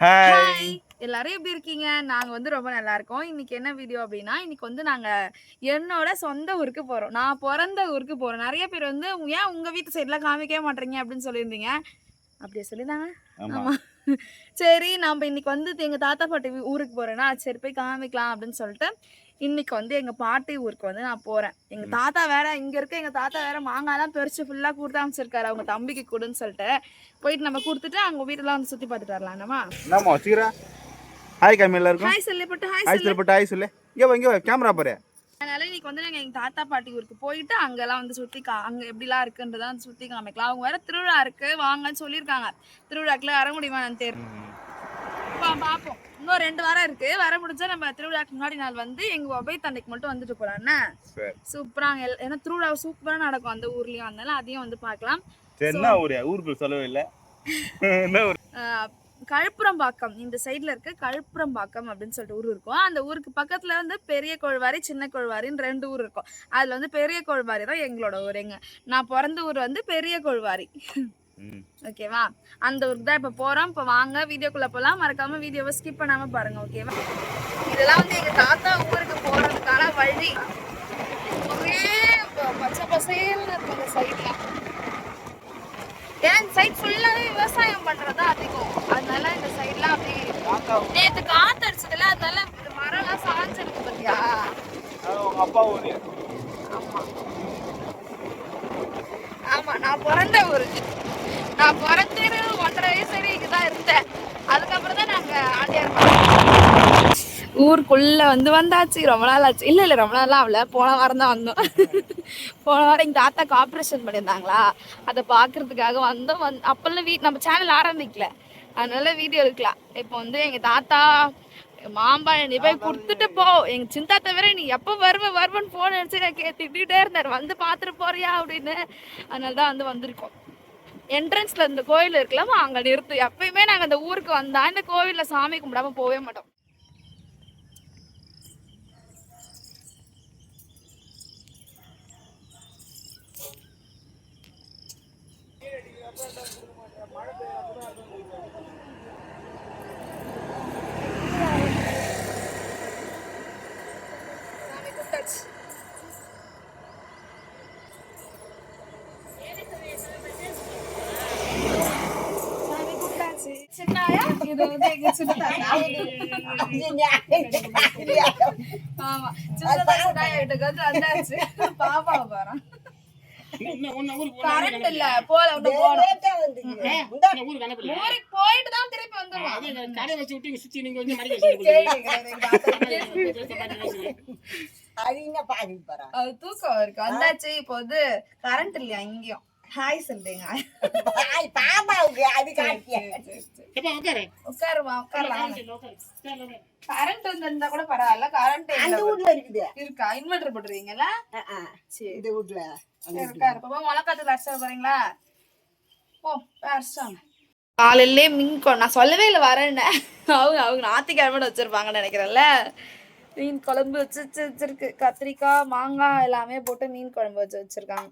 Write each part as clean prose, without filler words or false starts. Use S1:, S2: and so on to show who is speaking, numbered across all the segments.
S1: Hi எல்லாரும் எப்படி இருக்கீங்க? நாங்கள் வந்து ரொம்ப நல்லா இருக்கோம். இன்னைக்கு என்ன வீடியோ அப்படின்னா, இன்னைக்கு வந்து நாங்கள் என்னோட சொந்த ஊருக்கு போகிறோம். நான் பிறந்த ஊருக்கு போகிறோம். நிறைய பேர் வந்து ஏன் உங்கள் வீட்டு சைட்லாம் காமிக்கவே மாட்டேறீங்க அப்படின்னு சொல்லியிருந்தீங்க. அப்படியே சொல்லியிருந்தாங்க. ஆமாம். சரி நம்ம இன்னைக்கு வந்து எங்கள் தாத்தா பாட்டி ஊருக்கு போகிறேன்னா சரி போய் காமிக்கலாம் அப்படின்னு சொல்லிட்டு இன்னைக்கு வந்து எங்கள் பாட்டி ஊருக்கு வந்து நான் போகிறேன். எங்கள் தாத்தா வேற இங்கே இருக்க எங்கள் தாத்தா வேற மாங்காய்லாம் பறிச்சு ஃபுல்லாக கொடுத்து அமைச்சிருக்காரு அவங்க தம்பிக்கு கொடுன்னு சொல்லிட்டு போயிட்டு நம்ம கொடுத்துட்டு அவங்க வீட்டெல்லாம் வந்து சுற்றி பார்த்துட்டு வரலாம். என்னம்மா
S2: வச்சுக்கிறா? ஹாய் காமி எல்லாருக்கும்.
S1: ஹாய் சொல்லப்பட்டு
S2: ஹாய் சொல்லப்பட்டு ஹாய் சொல்லு. இங்கே கேமரா பாரு.
S1: அதனால இன்னைக்கு வந்து நாங்கள் எங்கள் தாத்தா பாட்டி ஊருக்கு போயிட்டு அங்கெல்லாம் வந்து சுற்றி அங்கே எப்படிலாம் இருக்குன்றதான் வந்து சுற்றி காமிக்கலாம். அவங்க வேற திருவிழா இருக்கு வாங்கன்னு சொல்லியிருக்காங்க. திருவிழாக்குள்ள வர முடியுமா நான் பார்ப்போம். இன்னும் 2 வாரம் இருக்கு. வர முடிஞ்சா நம்ம திருவிழாக்கு முன்னாடி நாள் வந்து எங்க ஒபை தண்டைக்கு மட்டும் வந்துட்டு போலாம்னா சூப்பரா. ஏன்னா திருவிழா சூப்பரா நடக்கும் அந்த ஊர்லயும், அதனால அதையும் வந்து பார்க்கலாம்.
S2: என்ன ஊருக்கு சொல்லவே இல்லை.
S1: கழுப்புரம்பாக்கம் இந்த சைட்ல இருக்க கழுப்புரம்பாக்கம் அப்படின்னு சொல்லிட்டு ஊர் இருக்கும். அந்த ஊருக்கு பக்கத்துல வந்து பெரிய கொழுவாரி சின்ன கொழுவாரின்னு 2 ஊர் இருக்கும். அதுல வந்து பெரிய கொழுவாரி தான் எங்களோட ஊர். நான் பிறந்த ஊர் வந்து பெரிய கொழுவாரி. ஓகேவா? அந்த ஊருக்கு தான் இப்ப போறோம். இப்ப வாங்க வீடியோக்குள்ள போலாம். மறக்காம வீடியோவை ஸ்கிப் பண்ணாம பாருங்க. ஓகேவா? இதெல்லாம் வந்து எங்க தாத்தா ஊருக்கு போறதுக்கான வழி. ஒரே பச்சை பசேல்னு இருக்கும் அந்த சைட்ல. ஏன் சைட் ஃபுல்லாவே விவசாயம் பண்றதா அதிகம். அதனால இந்த சைட்லாம் அப்படி நேற்று காத்து அடிச்சதுல அதனால இந்த மரம் எல்லாம் சாஞ்சிருக்கு பாத்தியா?
S2: அப்பா ஊரு.
S1: ஆமா ஆமா, நான் பிறந்த ஊரு. நான் பிறந்து 1.5 வயசு வரை இங்கதான் இருந்தேன். அதுக்கப்புறம் தான் நாங்க ஆண்டியார் ஊருக்குள்ள வந்தாச்சு. ரொம்ப நாள் ஆச்சு. இல்ல ரொம்ப நாள்லாம் ஆகல, போன வாரம் தான் வந்தோம். போன வாரம் எங்க தாத்தாக்கு ஆப்ரேஷன் பண்ணியிருந்தாங்களா, அதை பாக்குறதுக்காக வந்தோம். அப்பெல்லாம் நம்ம சேனல் ஆரம்பிக்கல, அதனால வீடியோ எடுக்கலாம். இப்போ வந்து எங்க தாத்தா மாம்பழம் நீ போய் கொடுத்துட்டு போ. எங்க சின்ன தவிர நீ எப்போ வருவேன்னு போன் அடிச்சு நான் திட்டிகிட்டே இருந்தார், வந்து பார்த்துட்டு போறியா அப்படின்னு. அதனாலதான் வந்து வந்திருக்கோம். என்ட்ரன்ஸ்ல இந்த கோயில் இருக்குல்லாமா, அங்க நிறுத்து. எப்பயுமே நாங்க அந்த ஊருக்கு வந்தா இந்த கோவில்ல சாமி கும்பிடாம போவே மாட்டோம். சின்னாயா இது வந்து எங்க சின்ன ஆமா சின்னதாயிட்டு வந்து வந்தாச்சு. பாப்பா போறோம். கரண்ட் இல்ல போல ஊருக்கு போயிட்டு தான் திருப்பி வந்துருவோம். தூக்கம் இருக்கு வந்தாச்சு. இப்போ வந்து கரண்ட் இல்லையா இங்கேயும். ஹாய் சொல்லுங்க. உட்காருமா உட்காரலாம். கரண்ட் வந்திருந்தா கூட பரவாயில்ல. கரண்ட் இருக்கா? இன்வெர்டர் போட்டுருவீங்களா? சரி உட்காரு. முளைக்காத்துல அடிச்சு போறீங்களா? ஓ அடிச்சாங்க. காலையிலே மீன் குழம்பு நான் சொல்லவே இல்லை வரேன்னு. அவங்க ஞாயிற்றுக்கிழமை வச்சிருப்பாங்கன்னு நினைக்கிறேன்ல. மீன் குழம்பு வச்சிருக்கு. கத்திரிக்காய் மாங்காய் எல்லாமே போட்டு மீன் குழம்பு வச்சிருக்காங்க.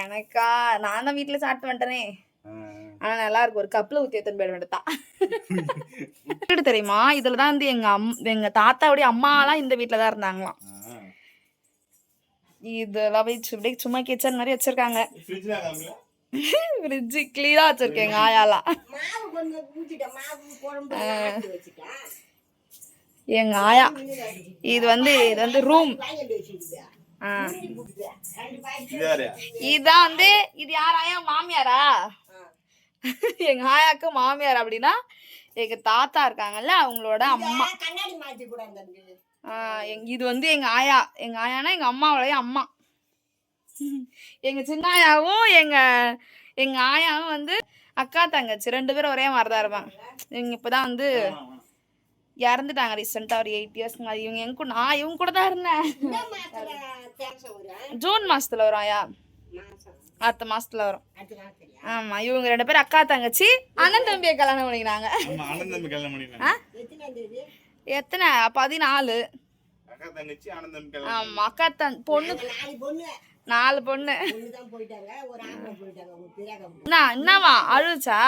S1: எனக்கா நான் தான் வீட்டுல சாப்பிட்டு வந்துட்டேனே. ஆனா நல்லா இருக்கும். ஒரு கப்ல ஊத்தி எத்தனை பேர் வேண்டதான் தெரியுமா? இதுலதான் வந்து எங்க தாத்தாவுடைய அம்மா எல்லாம் இந்த வீட்டுலதான் இருந்தாங்களாம். இதெல்லாம் போய் சும்மா கிச்சன் மாதிரி வச்சிருக்காங்க. ஃப்ரிட்ஜ் கிளீனா வச்சிருக்கேங்க ஆயாலாம். எங்க ஆயா இது வந்து ரூம். இதான் வந்து இது யார் ஆயா? மாமியாரா? எங்க ஆயாக்கு மாமியார் அப்படின்னா எங்க தாத்தா இருக்காங்கல்ல அவங்களோட அம்மா. இது வந்து எங்க ஆயா. எங்க ஆயானா எங்க அம்மாவோடைய அம்மா. எங்க சின்ன ஆயாவும் எங்க ஆயாவும் வந்து அக்கா தங்கச்சி 2 பேரும் ஒரே மாதிரிதான் இருப்பாங்க. இவங்க இப்பதான் வந்து இறந்துட்டாங்க ரீசெண்டா, ஒரு 8 இயர்ஸ். இவங்க கூட தான் இருந்தேன். ஜூன் மாசத்துல வரும் ஆயா, அடுத்த மாசத்துல வரும். ஆமா இவங்க 2 பேரும் அக்கா தங்கச்சி. அண்ணன் தம்பியை கல்யாணம் பண்ணிக்கிறாங்க. எத்தனை? 14. ஆமா அக்கா பொண்ணு 4 பொண்ணு. என்னவா அழுச்சா?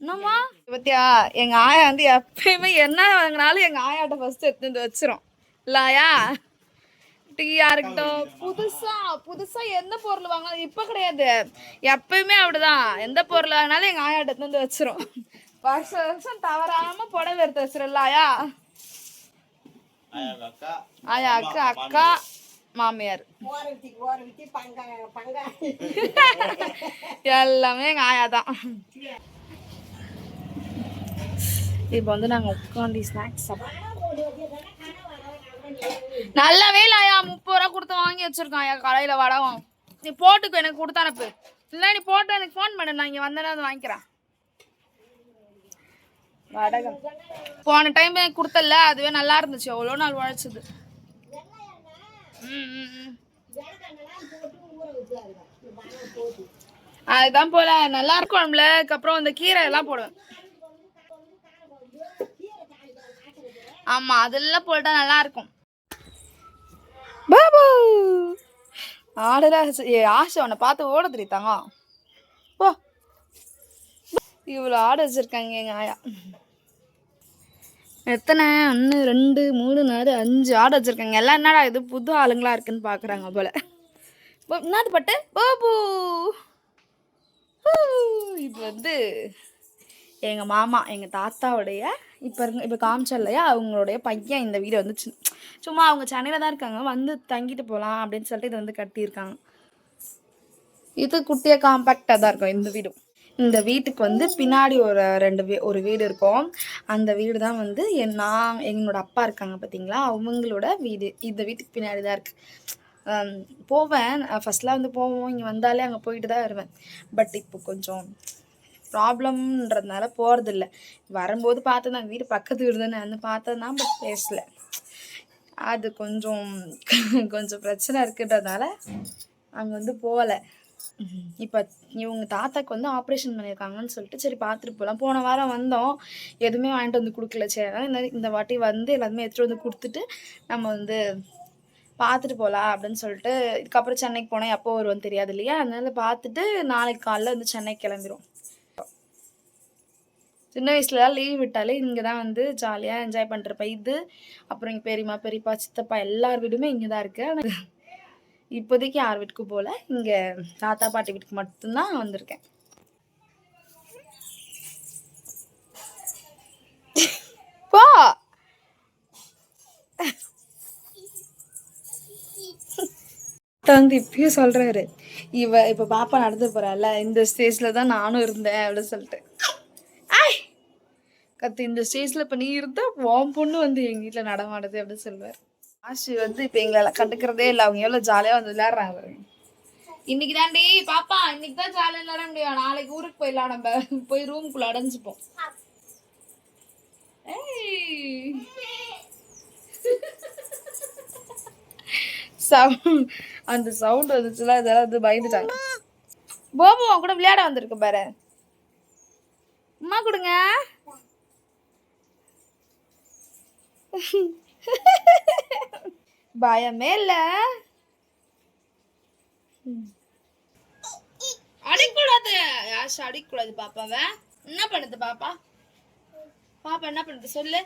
S1: என்னம்மா பத்தியா எங்க ஆயா வந்து எப்பயுமே என்ன வாங்கினாலும் எங்க ஆயாட்ட ஃபர்ஸ்ட் எடுத்து வந்து வச்சிரும் இல்லையா? டீயா இருக்கட்டும், புதுசா புதுசா எந்த பொருள் வாங்கினாலும் இப்ப கிடையாது, எப்பயுமே அப்படிதான். எந்த பொருள் வாங்கினாலும் எங்க ஆயாட்ட எடுத்து வந்து வச்சிரும். வருஷம் வருஷம் தவறாம புடவை எடுத்து வச்சிரும் ஆயா. ஆயாக்கு அக்கா மாமியார் எல்லாமே எங்க ஆயா தான். இப்போ வந்து நாங்க உட்காந்து ஸ்நாக்ஸ் சாப்பிடுறோம். நல்லாவே இல்லை ஆயா, 30 ரூபா கொடுத்து வாங்கி வச்சிருக்கோம் ஆயா கடையில வடகம். நீ போட்டுக்கோ, எனக்கு கொடுத்தானப்பு இல்லை, நீ போட்டு எனக்கு ஃபோன் பண்ணு, நான் இங்க வந்தேன்னா அதை வாங்கிக்கிறேன். வடகம் போன டைம் எனக்கு கொடுத்தல, அதுவே நல்லா இருந்துச்சு, எவ்வளோ நாள் உழைச்சது. அதுதான் போல நல்லா இருக்கும். அதுக்கப்புறம் இந்த கீரை எல்லாம் போடுவேன். ஆமா அதெல்லாம் போட்டா நல்லா இருக்கும். பாபு ஆடல ஆசை உன்னை பார்த்து ஓட தெரியுதாங்க. போ, இவ்வளோ ஆடு வச்சிருக்காங்க எங்க ஆயா. எத்தனை 1 2 3 4 5 ஆடு வச்சிருக்காங்க. எல்லாம் என்னடா இது புது ஆளுங்களா இருக்குன்னு பாக்குறாங்க போல. என்னது பட்டு பாபு. இது வந்து எங்கள் மாமா எங்கள் தாத்தாவுடைய இப்போ காமிச்சா இல்லையா, அவங்களுடைய பையன் இந்த வீடு வந்து சும்மா அவங்க சென்னையில் தான் இருக்காங்க, வந்து தங்கிட்டு போகலாம் அப்படின்னு சொல்லிட்டு இது வந்து கட்டியிருக்காங்க. இது குட்டியாக காம்பேக்டாக தான் இருக்கும் இந்த வீடும். இந்த வீட்டுக்கு வந்து பின்னாடி ஒரு வீடு இருக்கும். அந்த வீடு தான் வந்து எங்களோட அப்பா இருக்காங்க பார்த்தீங்களா, அவங்களோட வீடு இந்த வீட்டுக்கு பின்னாடி தான் இருக்குது. போவேன் ஃபஸ்ட்லாம் வந்து போவோம், இங்கே வந்தாலே அங்கே போயிட்டு தான் வருவேன். பட் இப்போ கொஞ்சம் ப்ராப்ளம்ன்றதுனால போகிறதில்ல. வரும்போது பார்த்தேன் நான், வீடு பக்கத்து வீடு தானே வந்து பார்த்தேன்னா, பட் பேசல. அது கொஞ்சம் பிரச்சனை இருக்குன்றதுனால அங்கே வந்து போகலை. இப்போ இவங்க தாத்தாக்கு வந்து ஆப்ரேஷன் பண்ணியிருக்காங்கன்னு சொல்லிட்டு சரி பார்த்துட்டு போகலாம். போன வாரம் வந்தோம், எதுவுமே வாங்கிட்டு வந்து கொடுக்கல. சரி இந்த வாட்டி வந்து எல்லாத்துமே எடுத்துகிட்டு வந்து கொடுத்துட்டு நம்ம வந்து பார்த்துட்டு போகலாம் அப்படின்னு சொல்லிட்டு, இதுக்கப்புறம் சென்னைக்கு போனால் எப்போ வருவோன்னு தெரியாது இல்லையா, அதனால பார்த்துட்டு நாளைக்கு காலைல வந்து சென்னைக்கு கிளம்பிடும். சின்ன வயசுலலாம் லீவ் விட்டாலே இங்கே தான் வந்து ஜாலியாக என்ஜாய் பண்ணுறப்ப இது. அப்புறம் இங்கே பெரியம்மா பெரியப்பா சித்தப்பா எல்லார் வீடுமே இங்கே தான் இருக்குது. ஆனால் இப்போதைக்கு யார் வீட்டுக்கும் போகல, இங்கே தாத்தா பாட்டி வீட்டுக்கு மட்டும்தான் வந்திருக்கேன். போ வந்து இப்பயும் சொல்றாரு, இப்போ பாப்பா நடந்து போறாள், இந்த ஸ்டேஜில் தான் நானும் இருந்தேன் அப்படின்னு சொல்லிட்டு கத்து. இந்த ஸ்டேஜில் இப்போ நீ இருந்தா உன் பொண்ணு வந்து எங்கள் வீட்டில் நடமாடுது அப்படின்னு சொல்லுவார். ஆஷி வந்து இப்போ எங்களெல்லாம் கண்டுக்கிறதே இல்லை, அவங்க எவ்வளோ ஜாலியாக வந்து விளையாடுறாங்க பாருங்க. இன்னைக்கு தாண்டி பாப்பா, இன்னைக்கு தான் ஜாலியாக விளையாட முடியும், நாளைக்கு ஊருக்கு போயிடலாம், நம்ம போய் ரூமுக்குள்ள அடைஞ்சுப்போம். அந்த சவுண்ட் வந்துச்சுல, இதெல்லாம் வந்து பயந்துட்டாங்க. போபு அவன் கூட விளையாட வந்திருக்கு பாரு, அம்மா கொடுங்க. பயமே இல்ல, அடிக்கூடாது யாஷ், அடிக்கூடாது பாப்பாவ. என்ன பண்ணுது பாப்பா? பாப்பா என்ன பண்ணுது சொல்லு,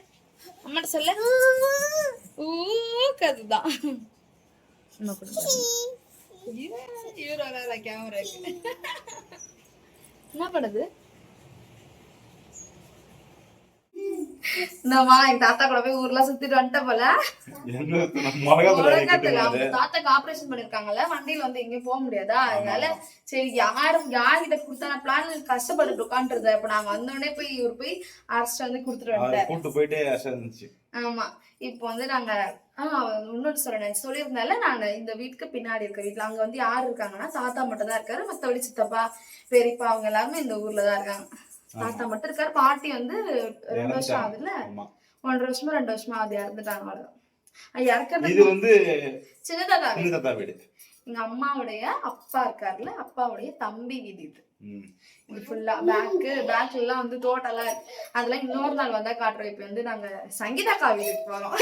S1: அம்மாட்ட சொல்லு. ஊக்கதுதான் கேமரா இருக்கு. என்ன பண்ணுது? என்னமா எங்க தாத்தா கூட போய் ஊர்லாம் சுத்திட்டு வந்துட்ட போல. தாத்தாக்கு ஆபரேஷன் பண்ணிருக்காங்கல்ல, வண்டியில வந்து எங்கேயும் போக முடியாதா, அதனால சரி யார்கிட்ட கொடுத்தா பிளான் கஷ்டப்பட்டு உட்காந்துருது. இப்ப நாங்க வந்தோடனே போய் இவரு போய் அரைச்சிட்டு வந்து கொடுத்துட்டு. ஆமா இப்போ வந்து நாங்க இன்னொன்னு சொல்லியிருந்தால, நான் இந்த வீட்டுக்கு பின்னாடி இருக்க வீட்டுல அங்க வந்து யாரு இருக்காங்கன்னா தாத்தா மட்டும் தான் இருக்காரு, மத்தபடி சித்தப்பா பெரியப்பா அவங்க எல்லாருமே இந்த ஊர்ல தான் இருக்காங்க. தாத்தா மட்டும் இருக்காரு, பாட்டி வந்து 2 வருஷம் ஆகுதுல்ல, 1.5 வருஷமா 2 வருஷமா அது இறந்துட்டாங்க. அவ்வளவுதான் இறக்குறது. இது வந்து சின்னதாத்தா வீடு. எங்க அம்மாவுடைய அப்பா இருக்காருல்ல, அப்பாவுடைய தம்பி வீடு இது. இது ஃபுல்லா பேக்ல எல்லாம் வந்து தோட்டெல்லாம் இருக்கு. அதெல்லாம் இன்னொரு நாள் வந்தா காட்டுறோம். இப்ப வந்து நாங்க சங்கீதா வீட்டுக்கு போறோம்.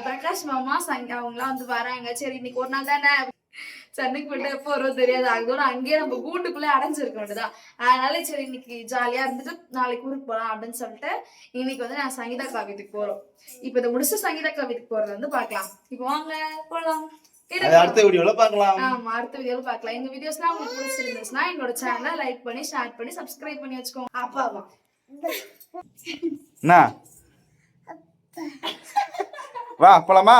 S1: பிரகாஷ் மாமா அவங்க எல்லாம் வந்து வராங்க. சரி இன்னைக்கு ஒரு நாள் தானே சென்னைக்கு போயிட்டு எப்போ வருவோம் தெரியாது. அதோட அங்கேயே நம்ம கூண்டுக்குள்ளே அடைஞ்சிருக்க வேண்டியதான். அதனால சரி இன்னைக்கு ஜாலியா இருந்துட்டு நாளைக்கு ஊருக்கு போலாம் அப்படின்னு சொல்லிட்டு இன்னைக்கு வந்து நான் சங்கீதா வீட்டுக்கு போறோம். இப்ப இதை முடிச்சு சங்கீதா வீட்டுக்கு போறது வந்து பாக்கலாம். இப்போ வாங்க போலாம்.
S2: அடுத்த வீடியோல பார்க்கலாம்.
S1: ஆமா அடுத்த வீடியோல பார்க்கலாம். இந்த வீடியோஸ்லாம் உங்களுக்கு பிடிச்சிருந்துச்சுன்னா என்னோட சேனலை லைக் பண்ணி ஷேர் பண்ணி சப்ஸ்கிரைப் பண்ணி வச்சுக்கோங்க. அப்பாவா
S2: என்ன வா போலாமா?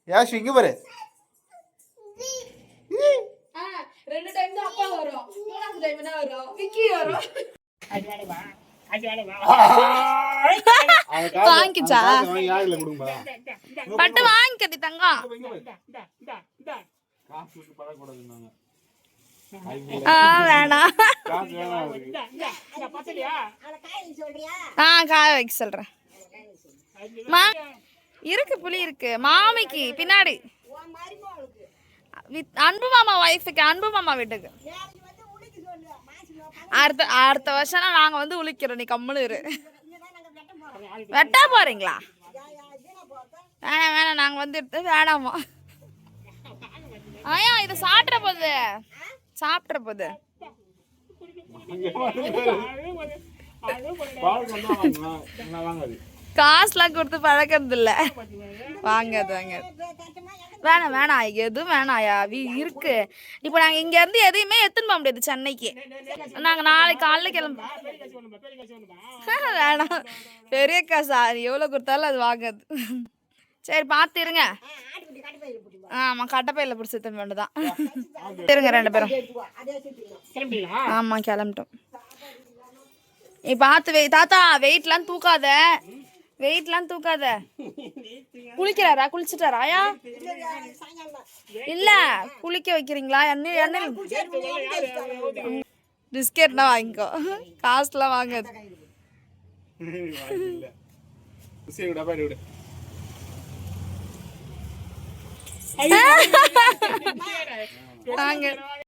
S2: யாஷ் இங்க பாரு.
S1: 2 டைம் தான் அப்பா வரும். 3வது டைம் என்ன வரும்? விக்கி வரும். வாங்கிச்சா பட்டு வாங்கிக்கடி தங்கம். வேணாம் காய வைக்க சொல்றேன். இருக்கு புளி இருக்கு மாமிக்கு பின்னாடி அன்பு மாமா வைஃபுக்கு அன்பு மாமா வீட்டுக்கு அடுத்த வருஷம் நாங்க வந்து உளிக்கிறோம். நீ கம்முனு இரு. வெட்டா போறீங்களா? வேணாம் நாங்க வந்து எடுத்து வேணாமா. ஐயா இதை சாப்பிட்ற போது காசுலாம் கொடுத்து பழக்கிறது இல்ல. வாங்காது வேணாம் எதுவும் வேணாயா இருக்கு. இப்போ நாங்க இங்க இருந்து எதையுமே எடுத்துன்னு போக முடியாது சென்னைக்கு. நாங்க நாளைக்கு காலைல கிளம்பு. வேணாம் பெரிய காசா எவ்வளவு கொடுத்தாலும் அது வாங்காது. சரி பார்த்து இருங்க. ஆமா கட்டப்பையில பிடிச்சி எடுத்துன்னு வேண்டியதான். இருங்க 2 பேரும். ஆமா கிளம்பிட்டோம். நீ பார்த்து தாத்தா வெயிட்லாம் தூக்காத. குளிக்கிறாரா? குளிச்சுட்டாராயா? இல்ல குளிக்க வைக்கிறீங்களா? எண்ணெய் பிஸ்கெட்னா வாங்கிக்கோ. காசுலாம் வாங்காது. வாங்க